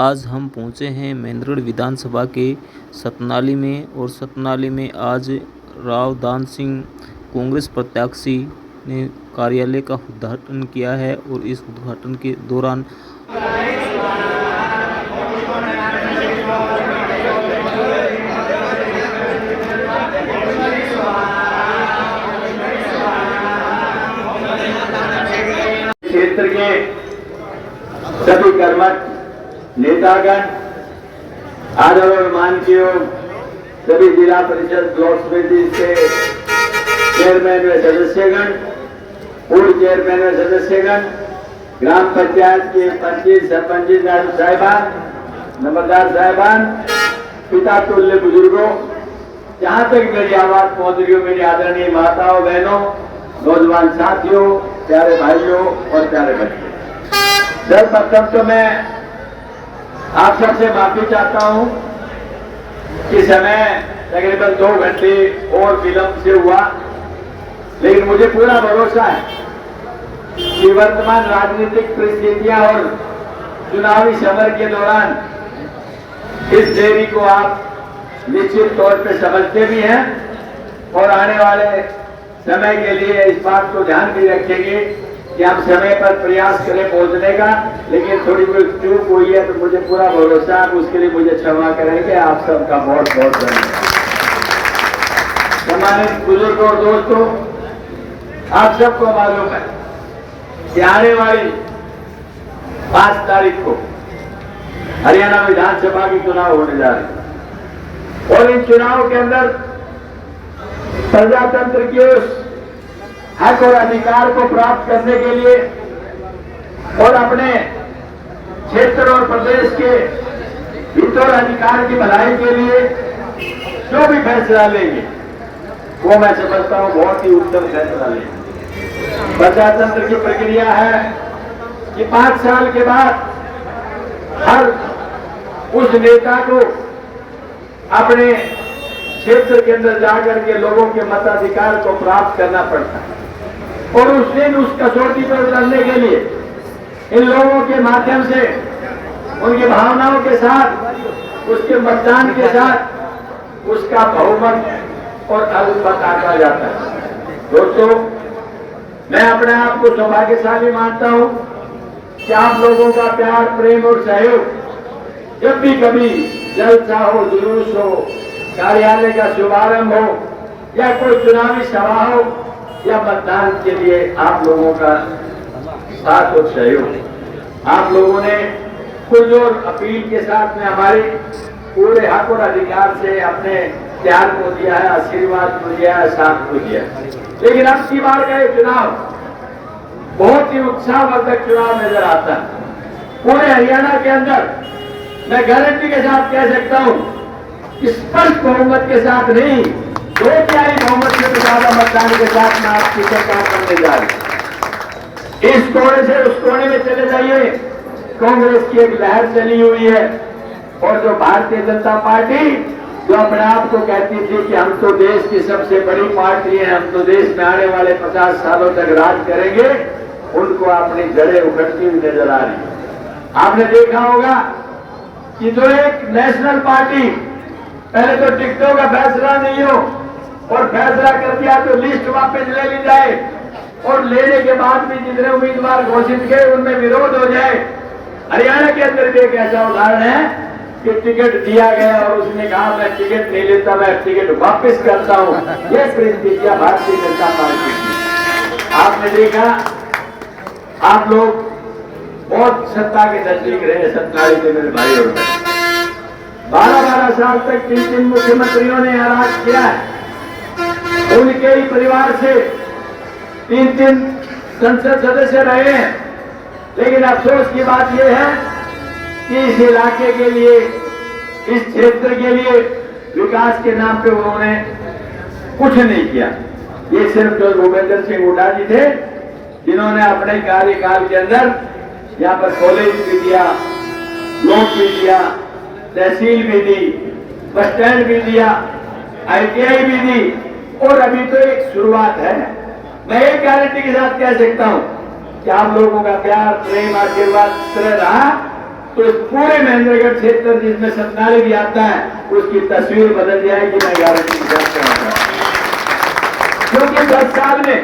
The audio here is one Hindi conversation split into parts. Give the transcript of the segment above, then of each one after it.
आज हम पहुँचे हैं मेंदगढ़ विधानसभा के सतनाली में और सतनाली में आज राव दान सिंह कांग्रेस प्रत्याशी ने कार्यालय का उद्घाटन किया है और इस उद्घाटन के दौरान क्षेत्र के सभी कर्मठ नेतागण, आदर और मान के सभी जिला परिषद ब्लॉक समिति के चेयरमैन व सदस्यगण, पूर्व चेयरमैन व सदस्यगण, ग्राम पंचायत के पंच सरपंच साहिबान, नंबरदार साहिबान, पिता तुल्य बुजुर्गों, जहां तक मेरी आवाज पहुंच रही हो, मेरी आदरणीय माताओं बहनों, नौजवान साथियों, प्यारे भाइयों और प्यारे बच्चों, सर्वप्रथम तो मैं आप सबसे माफी चाहता हूं कि समय तकरीबन 2 घंटे और विलंब से हुआ, लेकिन मुझे पूरा भरोसा है कि वर्तमान राजनीतिक परिस्थितियां और चुनावी समर के दौरान इस देरी को आप निश्चित तौर पे समझते भी हैं और आने वाले समय के लिए इस बात को ध्यान भी रखेंगे कि हम समय पर प्रयास करें पहुंचने का, लेकिन थोड़ी कोई चूक हुई है तो मुझे पूरा भरोसा है, उसके लिए मुझे क्षमा करेंगे। आप सबका बहुत बहुत धन्यवाद। सम्मानित बुजुर्गों और दोस्तों, आप सबको मालूम है कि आने वाली 5 तारीख को हरियाणा विधानसभा की चुनाव होने जा रहे और इन चुनाव के अंदर प्रजातंत्र के उस हक और अधिकार को प्राप्त करने के लिए और अपने क्षेत्र और प्रदेश के हित और अधिकार की भलाई के लिए जो भी फैसला लेंगे वो मैं समझता हूं बहुत ही उत्तम फैसला लेंगे। प्रजातंत्र की प्रक्रिया है कि 5 साल के बाद हर उस नेता को अपने क्षेत्र के अंदर जाकर के लोगों के मताधिकार को प्राप्त करना पड़ता है और उस दिन उस कसौटी पर उतरने के लिए इन लोगों के माध्यम से उनकी भावनाओं के साथ, उसके मतदान के साथ उसका बहुमत और अल्पमत आंका जाता है। दोस्तों, मैं अपने आप को सौभाग्यशाली मानता हूं कि आप लोगों का प्यार, प्रेम और सहयोग जब भी कभी जलसा हो, जुलूस हो, कार्यालय का शुभारंभ हो या कोई चुनावी सभा हो या मतदान के लिए आप लोगों का साथ और सहयोग, आप लोगों ने पुरजोर अपील के साथ में हमारे पूरे हक और अधिकार से अपने प्यार को दिया है, आशीर्वाद को दिया है, साथ को दिया है। लेकिन अब की बार का ये चुनाव बहुत ही उत्साहवर्धक चुनाव नजर आता है। पूरे हरियाणा के अंदर मैं गारंटी के साथ कह सकता हूं, स्पष्ट बहुमत के साथ नहीं, 2/3 बहुमत से तो ज्यादा मतदान के साथ में आपकी सरकार बनने जा रही। इस कोने से उस कोने में चले जाइए, कांग्रेस की एक लहर चली हुई है और जो भारतीय जनता पार्टी जो अपने आप को कहती थी कि हम तो देश की सबसे बड़ी पार्टी है, हम तो देश में आने वाले 50 सालों तक राज करेंगे, उनको अपनी जड़ें उखड़ती हुई नजर आ रही है। आपने देखा होगा कि जो एक नेशनल पार्टी पहले तो टिकटों का फैसला नहीं हो और फैसला कर दिया तो लिस्ट वापस ले ली जाए और लेने के बाद भी जितने उम्मीदवार घोषित किए उनमें विरोध हो जाए। हरियाणा के अंदर भी एक ऐसा उदाहरण है कि टिकट दिया गया और उसने कहा मैं टिकट नहीं लेता, मैं टिकट वापस करता हूं। यह परिस्थितियां भारतीय जनता पार्टी की। आपने देखा, आप लोग बहुत सत्ता के नजदीक रहे, सत्तारी के मेरे भाई और 12-12 साल तक 3 मुख्यमंत्रियों ने राज किया है। उनके ही परिवार से 3 संसद सदस्य रहे हैं, लेकिन अफसोस की बात यह है कि इस इलाके के लिए, इस क्षेत्र के लिए विकास के नाम पे उन्होंने कुछ नहीं किया। ये सिर्फ जो भूपेंद्र सिंह हुड्डा जी थे जिन्होंने अपने कार्यकाल के अंदर यहाँ पर कॉलेज भी दिया, ब्लॉक भी दिया, तहसील भी दी, बस स्टैंड भी दिया, ITI भी दी और अभी तो एक शुरुआत है। मैं एक गारंटी के साथ कह सकता हूं कि आप लोगों का प्यार, प्रेम, आशीर्वाद रहा तो इस पूरे महेंद्रगढ़ क्षेत्र जिसमें सतनाली भी आता है उसकी तस्वीर बदल जाएगी, मैं गारंटी करता हूं। क्योंकि 10 साल में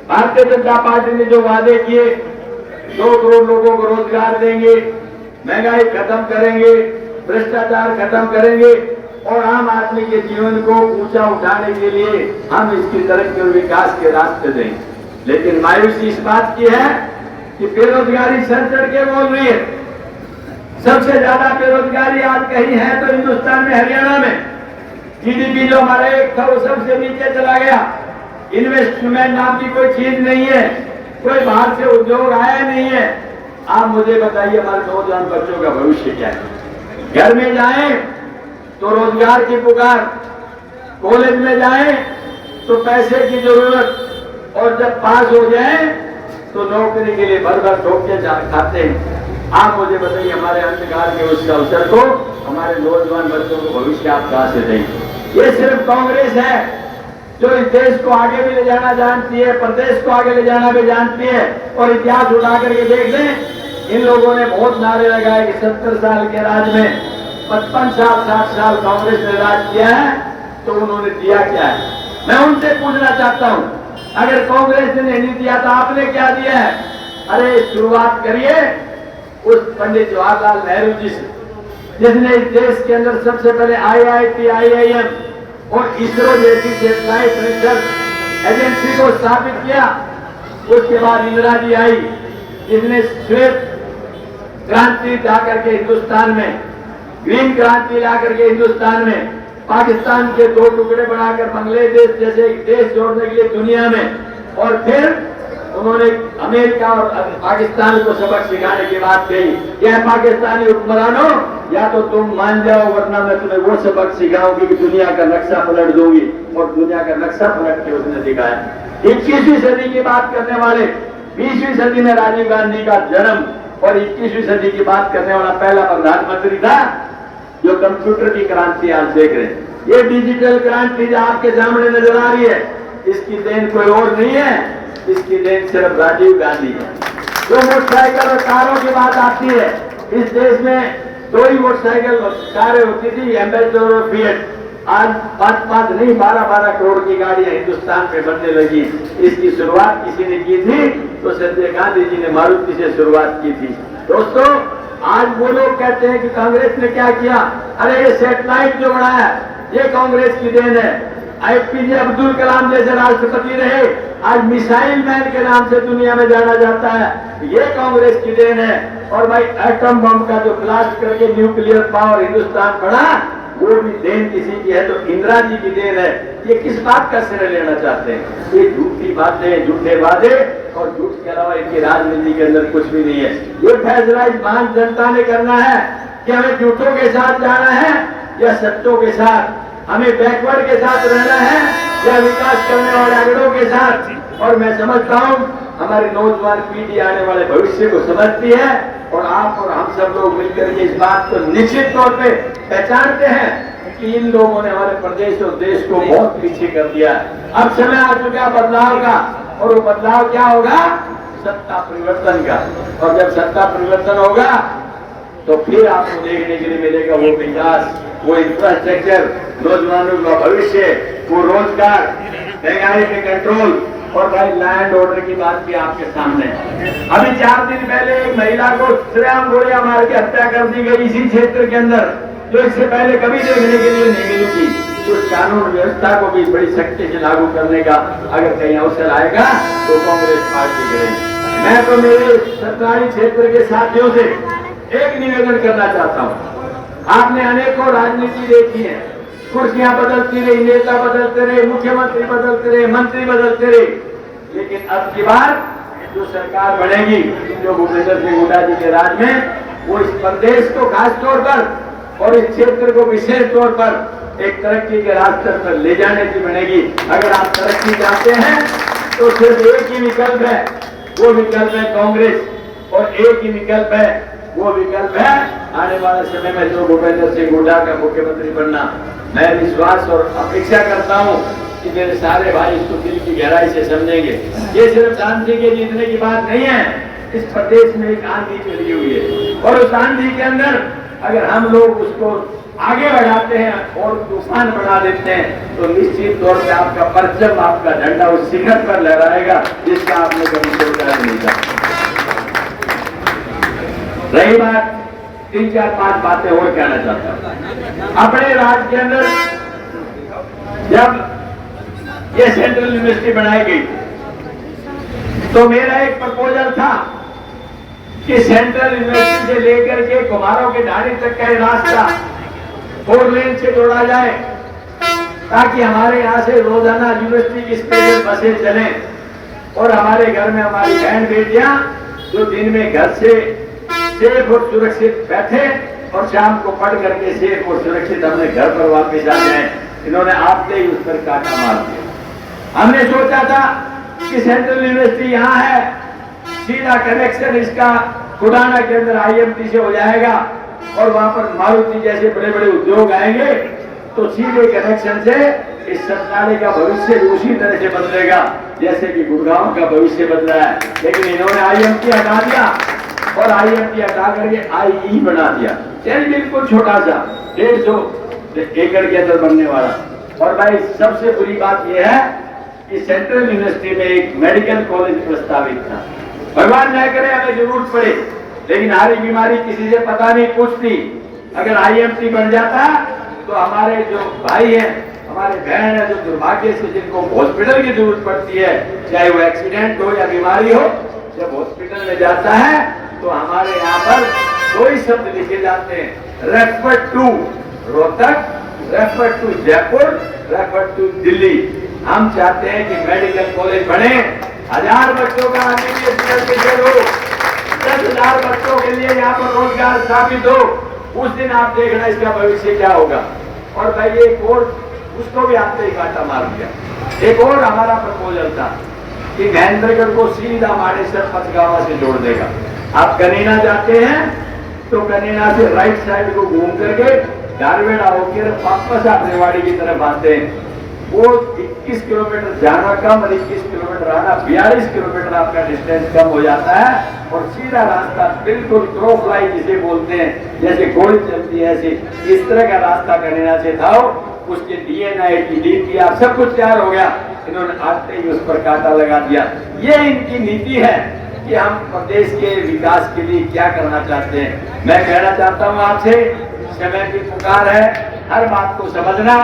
भारतीय जनता पार्टी ने जो वादे किए, 2 करोड़ लोगों को रोजगार देंगे, महंगाई खत्म करेंगे, भ्रष्टाचार खत्म करेंगे और आम आदमी के जीवन को ऊंचा उठाने के लिए हम इसकी तरक्की और विकास के रास्ते देंगे। लेकिन मायूसी इस बात की है कि बेरोजगारी सर चढ़ के बोल रही है। सबसे ज्यादा बेरोजगारी आज कहीं है तो हिंदुस्तान में, हरियाणा में। जीडीपी जो हमारा 1 था वो सबसे नीचे चला गया। इन्वेस्टमेंट नाम की कोई चीज नहीं है, कोई बाहर से उद्योग आया नहीं है। आप मुझे बताइए हमारे नौजवान बच्चों का भविष्य क्या है? घर में जाएं तो रोजगार की पुकार, कॉलेज में जाएं तो पैसे की जरूरत, और जब पास हो जाएं तो नौकरी के लिए भर भर ठोके खाते हैं। आप मुझे बताइए हमारे अंधकार के उस अवसर को हमारे नौजवान बच्चों को भविष्य आप कहां से देंगे? ये सिर्फ कांग्रेस है जो इस देश को आगे भी ले जाना जानती है, प्रदेश को आगे ले जाना भी जानती है। और इतिहास उठा करके देख लें, इन लोगों ने बहुत नारे लगाए कि 70 साल के राज में 55 साल 60 साल कांग्रेस ने राज किया है, तो उन्होंने दिया क्या है? मैं उनसे पूछना चाहता हूं, अगर कांग्रेस ने नहीं दिया तो आपने क्या दिया है? अरे शुरुआत करिए उस पंडित जवाहरलाल नेहरू जी से, जिसने इस देश के अंदर सबसे पहले IIT, IIM और इसरो जैसी सैटेलाइट रिसर्च एजेंसी को स्थापित किया। उसके बाद इंदिरा जी आई, जिसने श्वेत क्रांति ला करके हिंदुस्तान में, ग्रीन क्रांति ला करके हिंदुस्तान में पाकिस्तान के 2 टुकड़े बनाकर बांग्लादेश जैसे एक देश जोड़ने के लिए दुनिया में, और फिर उन्होंने अमेरिका और पाकिस्तान को सबक सिखाने की बात कही, यह पाकिस्तानी हुक्मरानों या तो तुम मान जाओ वरना मैं तुम्हें वो सबक सिखाऊंगी कि दुनिया का नक्शा पलट दूंगी। और दुनिया का नक्शा पलट के उसने दिखाया। 21वीं सदी की बात करने वाले, 20वीं सदी में राजीव गांधी का जन्म और 21वीं सदी की बात करने वाला पहला प्रधानमंत्री था जो कंप्यूटर की क्रांति आज देख रहे हैं। ये डिजिटल क्रांति जो आपके सामने नजर आ रही है, इसकी देन कोई और नहीं है, इसकी देन सिर्फ राजीव गांधी है। जो मोटरसाइकिल और कारों की बात आती है, इस देश में 2 ही मोटरसाइकिल कारें होती थी, एम्बेसडर और फिएट। आज 5-5 नहीं 12-12 करोड़ की गाड़ियां हिंदुस्तान में बनने लगी। इसकी शुरुआत किसी ने की थी तो संजय गांधी जी ने मारुति से शुरुआत की थी। दोस्तों, आज वो लोग कहते हैं कि कांग्रेस ने क्या किया? अरे ये सैटेलाइट जो बनाया ये कांग्रेस की देन है। APJ अब्दुल कलाम जैसे राष्ट्रपति रहे, आज मिसाइल मैन के नाम से दुनिया में जाना जाता है, ये कांग्रेस की देन है। और भाई एटम बम का जो ब्लास्ट करके न्यूक्लियर पावर हिंदुस्तान बढ़ा, वो भी देन किसी की है तो इंदिरा जी की देन है। ये किस बात का श्रेय लेना चाहते हैं? ये झूठी बातें, झूठे वादे और झूठ के अलावा इनकी राजनीति के अंदर कुछ भी नहीं है। ये फैसला इस महान जनता ने करना है कि हमें झूठों के साथ जाना है या सच्चों के साथ, हमें बैकवर्ड के साथ रहना है या विकास करने वाले अगड़ों के साथ। और मैं समझता हूं हमारी नौजवान पीढ़ी आने वाले भविष्य को समझती है, और आप और हम सब लोग मिलकर के इस बात को निश्चित तौर पे पहचानते हैं कि इन लोगों ने हमारे प्रदेश और देश को बहुत पीछे कर दिया है। अब समय आ चुका बदलाव का, और वो बदलाव क्या होगा? सत्ता परिवर्तन का। और जब सत्ता परिवर्तन होगा तो फिर आपको देखने के लिए मिलेगा वो विकास, वो इंफ्रास्ट्रक्चर, नौजवानों का भविष्य, वो रोजगार, महंगाई पे कंट्रोल, और भाई लैंड ऑर्डर की बात भी आपके सामने। अभी 4 दिन पहले एक महिला को श्रेयाम गोलियां मार के हत्या कर दी गई इसी क्षेत्र के अंदर, जो इससे पहले कभी देखने के लिए नहीं मिली थी। उस कानून व्यवस्था को भी बड़ी सख्ती से लागू करने का अगर कहीं अवसर आएगा तो कांग्रेस पार्टी करेगी। मैं तो मेरे सरकारी क्षेत्र के साथियों से एक निवेदन करना चाहता हूँ। आपने अनेकों राजनीति देखी है, कुर्सियां बदलती रही, नेता बदलते रहे, मुख्यमंत्री बदलते रहे, मंत्री बदलते रहे, लेकिन अब की बार जो सरकार बनेगी, जो भूपेंद्र सिंह हुड्डा जी के राज में, वो इस प्रदेश को खास तौर पर और इस क्षेत्र को विशेष तौर पर एक तरक्की के रास्ते पर ले जाने की बनेगी। अगर आप तरक्की चाहते हैं तो सिर्फ एक ही विकल्प है, वो विकल्प है कांग्रेस, और एक ही विकल्प है, वो विकल्प है आने वाले समय में जो भूपेंद्र सिंह हुड्डा का मुख्यमंत्री बनना। मैं विश्वास और अपेक्षा करता हूं कि मेरे सारे भाई इसको दिल की गहराई से समझेंगे। ये सिर्फ शांति के जीतने की बात नहीं है, इस प्रदेश में एक आंधी चली हुई है और उस आंधी के अंदर अगर हम लोग उसको आगे बढ़ाते हैं और तूफान बना देते हैं तो निश्चित तौर पे आपका परचम, आपका झंडा उस शिखर पर लहराएगा जिसका आपने कभी सोचा नहीं था। रही बात 3-4-5 बातें और कहना चाहता हूं। अपने राज्य के अंदर जब ये सेंट्रल यूनिवर्सिटी बनाई गई तो मेरा एक प्रपोजल था कि सेंट्रल यूनिवर्सिटी से लेकर के कुमारों के ढाणी तक का रास्ता 4 लेन से जोड़ा जाए ताकि हमारे यहाँ से रोजाना यूनिवर्सिटी की स्पेशल बसें चलें और हमारे घर में हमारी बहन बेटियां जो दिन में घर से सेफ और सुरक्षित बैठे और शाम को पढ़ करके सेफ और सुरक्षित अपने घर पर वापस आ जाए। इन्होंने आते ही उस पर काटा मार दिया। हमने सोचा था कि सेंट्रल यूनिवर्सिटी यहाँ है, सीधा कनेक्शन इसका खुडाना के अंदर IMT से हो जाएगा और वहां पर मारुति जैसे बड़े बड़े उद्योग आएंगे तो सीधे कनेक्शन से इस सतनाली का भविष्य उसी तरह से बदलेगा जैसे कि गुड़गांव का भविष्य बदला है। लेकिन इन्होंने IMT हटा दिया और IMT हटा करके IE बना दिया। यानी बिल्कुल छोटा सा 150 एकड़ के अंदर बनने वाला। और भाई सबसे बुरी बात यह है कि सेंट्रल यूनिवर्सिटी में एक मेडिकल कॉलेज प्रस्तावित था। भगवान न करे हमें जरूरत पड़े, लेकिन हमारी बीमारी किसी से पता नहीं पूछती। अगर IMT बन जाता तो हमारे जो भाई हैं, हमारे बहन है जो दुर्भाग्य से जिनको हॉस्पिटल की जरूरत पड़ती है, चाहे वो एक्सीडेंट हो या बीमारी हो, जब हॉस्पिटल में जाता है तो हमारे यहाँ पर 2 ही शब्द लिखे जाते हैं, refer to Rohtak, refer to Jaipur, refer to Delhi. हम चाहते हैं कि मेडिकल कॉलेज बने, 1000 बच्चों का MBBS हो, 10,000 बच्चों के लिए यहाँ पर रोजगार स्थापित हो। उस दिन आप देखना इसका भविष्य क्या होगा। और भाई एक और उसको भी आपने काटा मार दिया। एक और हमारा प्रपोजल था कि महेंद्रगढ़ को सीधा माड़ेसर पचगावा से जोड़ देगा। आप कनीना जाते हैं तो कनीना से राइट साइड को घूम करके धारवेड़ा होकर वापस आप रेवाड़ी की तरफ आते हैं। वो 21 किलोमीटर जाना कम और 21 किलोमीटर आना, 42 किलोमीटर आपका डिस्टेंस कम हो जाता है और सीधा रास्ता बिल्कुल क्रो फ्लाई जिसे बोलते हैं, जैसे गोली चलती है ऐसे, इस तरह का रास्ता कनीना से था। उसके DNA की DPR सब कुछ तैयार हो गया, इन्होंने आते ही उस पर कांटा लगा दिया। ये इनकी नीति है कि हम प्रदेश के विकास के लिए क्या करना चाहते हैं। मैं कहना चाहता हूँ आपसे, समय की पुकार है, हर बात को समझना।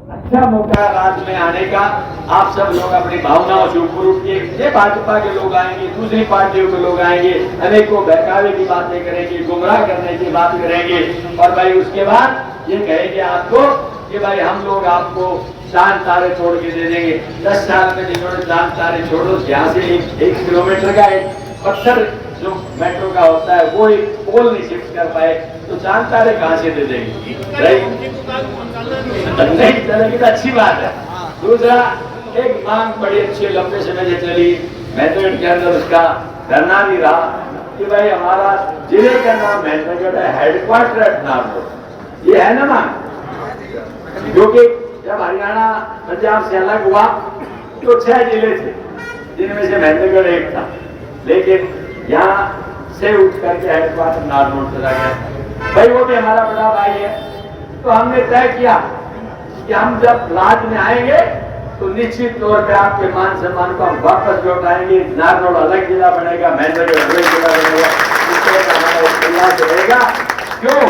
अच्छा मौका राज्य में आने का, आप सब लोग अपनी भावनाओं से ऊपर उठिए। ये भाजपा के लोग आएंगे, दूसरी पार्टियों के लोग आएंगे, अनेकों बहकावे की बातें करेंगे, गुमराह करने की बात करेंगे और भाई उसके बाद ये कहेंगे आपको कि भाई हम लोग आपको चांद तारे छोड़ के दे देंगे। 10 साल में जिन्होंने चांद तारे छोड़ो, यहाँ से 1 किलोमीटर का एक पत्थर जो मेट्रो का होता है वो एक पोल नहीं शिफ्ट कर पाए तो चांद तारे कहाँ से दे देंगे? नहीं चलेगी तो अच्छी बात है। दूसरा, एक मांग बड़ी अच्छी लंबे समय से चली, महेंद्रगढ़ के अंदर उसका धरना भी रहा कि भाई हमारा जिले का नाम महेंद्रगढ़ है, हेडक्वार्टर है नाम ये है ना मांग। क्योंकि जब हरियाणा पंजाब से अलग हुआ तो 6 जिले थे जिनमें से महेंद्रगढ़ एक था, लेकिन यहाँ से उठ करके हेडक्वार्टर नारनौल चला गया। भाई वो भी हमारा बड़ा भाई है, तो हमने तय किया कि हम जब राज्य में आएंगे तो निश्चित तौर पे आपके मान सम्मान को हम वापस लौटाएंगे। नारनौल अलग जिला बनेगा, महेंद्रगढ़ अलग जिला बनेगा, इस तरह का हमारा प्रयास रहेगा। क्यों?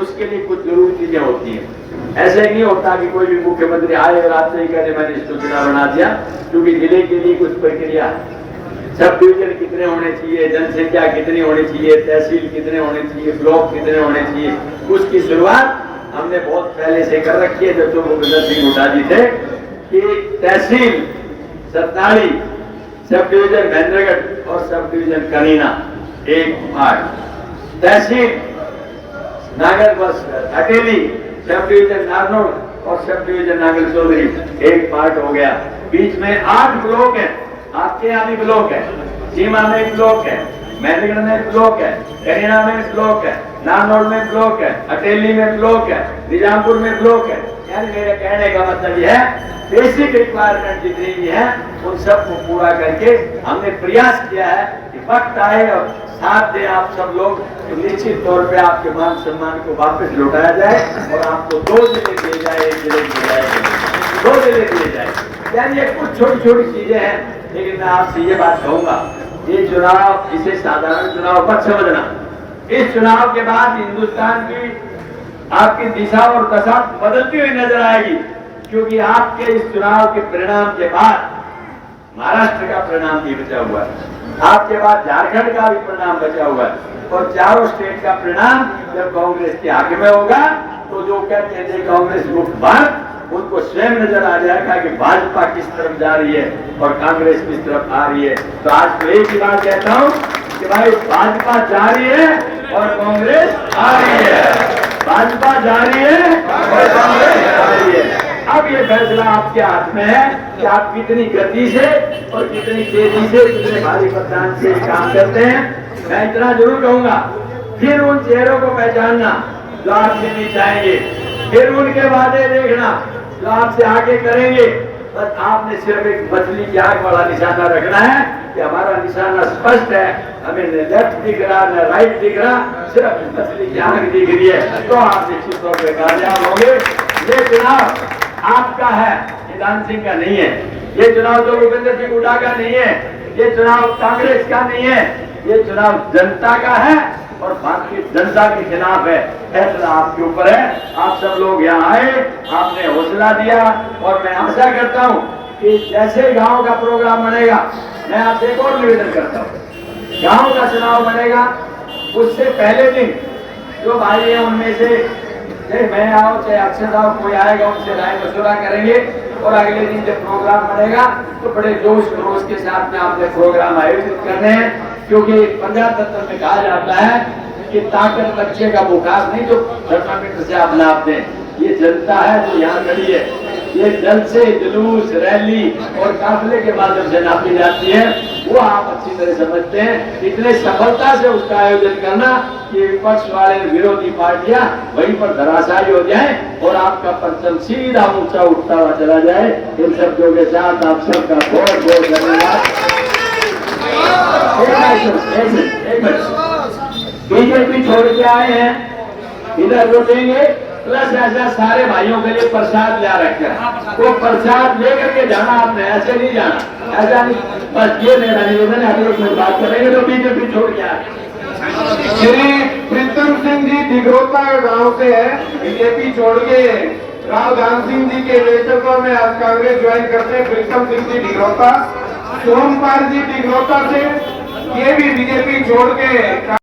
उसके लिए कुछ जरूरी चीजें होती हैं। ऐसे नहीं होता कि कोई भी मुख्यमंत्री आए और आपसे ही कहे मैंने इसको जिला बना दिया, क्योंकि जिले के लिए कुछ प्रक्रिया है। सब डिवीजन कितने होने चाहिए, जनसंख्या कितनी होनी चाहिए, तहसील कितने होने चाहिए, ब्लॉक कितने होने चाहिए, उसकी शुरुआत हमने बहुत पहले से कर रखी है। जब तो भूपेंद्र सिंह हुड्डा जी थे कि तहसील सतनाली, सब डिवीजन महेंद्रगढ़ और सब डिवीजन कनीना एक पार्ट, तहसील नागर बस अकेली, सब डिवीजन नारनौल और सब डिवीजन नागर चौधरी एक पार्ट हो गया। बीच में 8 ब्लॉक है, आपके यहाँ भी ब्लॉक है, सीमा में एक ब्लॉक है, महेंद्रगढ़ में एक ब्लॉक है, कनीना में ब्लॉक है, नारनौल में ब्लॉक है, अटेली में ब्लॉक है, निजामपुर में ब्लॉक है। यानी मेरे कहने का मतलब यह है बेसिक रिक्वायरमेंट जितनी भी है उन सबको पूरा करके हमने प्रयास किया है कि वक्त आए और साथ दें आप सब लोग, तो निश्चित तौर पे आपके मान सम्मान को वापस लौटाया जाए और आपको 2 जिले दिए जाए, 1 जिले दिए जाए, 2 जिले दिए जाए। यानी ये कुछ छोटी छोटी चीजें हैं, लेकिन मैं आपसे ये बात कहूंगा, ये चुनाव इसे साधारण चुनाव मत समझना। इस चुनाव के बाद हिंदुस्तान की आपकी दिशा और दशा बदलती हुई नजर आएगी, क्योंकि आपके इस चुनाव के परिणाम के बाद महाराष्ट्र का परिणाम भी बचा हुआ है, आपके बाद झारखंड का भी परिणाम बचा हुआ है, और चारों स्टेट का परिणाम जब कांग्रेस के हक में होगा तो जो कहते हैं कांग्रेस मुक्त भारत, उनको स्वयं नजर आ जाएगा कि भाजपा किस तरफ जा रही है और कांग्रेस किस तरफ आ रही है। तो आज तो एक ही बात कहता हूँ कि भाई भाजपा जा रही है और कांग्रेस आ रही है, भाजपा जा रही है और कांग्रेस आ रही है। अब ये फैसला आपके हाथ में है कि आप कितनी गति से और कितनी तेजी से, कितने भारी मतदान से काम करते हैं। मैं इतना जरूर कहूंगा, फिर उन चेहरों को पहचानना जो आपसे नहीं चाहेंगे, फिर उनके वादे देखना जो आपसे आगे करेंगे। बस आपने सिर्फ एक मछली की आंख वाला निशाना रखना है कि हमारा निशाना स्पष्ट है, हमें न लेफ्ट दिख रहा न राइट दिख रहा, सिर्फ मछली की आंख दिख रही है, तो आप निश्चित तौर पर कामयाब होंगे। ये चुनाव आपका है, निदान सिंह का नहीं है। ये चुनाव तो भूपेंद्र सिंह हुड्डा का नहीं है, ये चुनाव कांग्रेस का नहीं है, ये चुनाव जनता का है और भारतीय जनता के खिलाफ है। फैसला आपके ऊपर है। आप सब लोग यहाँ आए, आपने हौसला दिया, और मैं आशा करता हूँ कि जैसे गांव का प्रोग्राम बनेगा, मैं आपसे एक और निवेदन करता हूँ, गांव का चुनाव बनेगा उससे पहले दिन जो भाई है उनमें से चाहे मैं आओ चाहे अक्षर साहब कोई आएगा, उनसे राय मशुरा करेंगे, और अगले दिन जब प्रोग्राम बनेगा तो बड़े जोश खरोश के साथ में आपने प्रोग्राम आयोजित करने हैं। क्योंकि पंजाब तत्व में कहा जाता है कि ताकत बच्चे का बुखार नहीं जो थर्मामीटर से आप नापते हैं। ये जनता है जो यहाँ खड़ी है, ये जलसे जुलूस रैली और काफिले के माध्यम से नापी जाती है, वो आप अच्छी तरह समझते हैं। इतने सफलता से उसका आयोजन करना कि विपक्ष वाले विरोधी पार्टियां वहीं पर धराशायी हो जाए और आपका परचम सीधा ऊंचा उठता हुआ चला जाए। इन शब्दों के साथ आप सबका बहुत बहुत धन्यवाद। बीजेपी छोड़ के आए हैं, इधर लौटेंगे, प्लस ऐसा सारे भाइयों के लिए प्रसाद ला रखा है, वो प्रसाद लेकर के जाना, आपने ऐसे नहीं जाना, ऐसा नहीं। बस ये मेरा निवेदन है, अगर कोई बात करेंगे तो बीजेपी छोड़ के आए। श्री प्रीतम सिंह जी दिग्रोता गांव से है, बीजेपी छोड़ के राव दान सिंह जी के नेतृत्व में आज कांग्रेस ज्वाइन करते हैं। प्रीतम सिंह जी दिग्रोता, सोमपाल जी दिग्रोता से, ये भी बीजेपी छोड़ के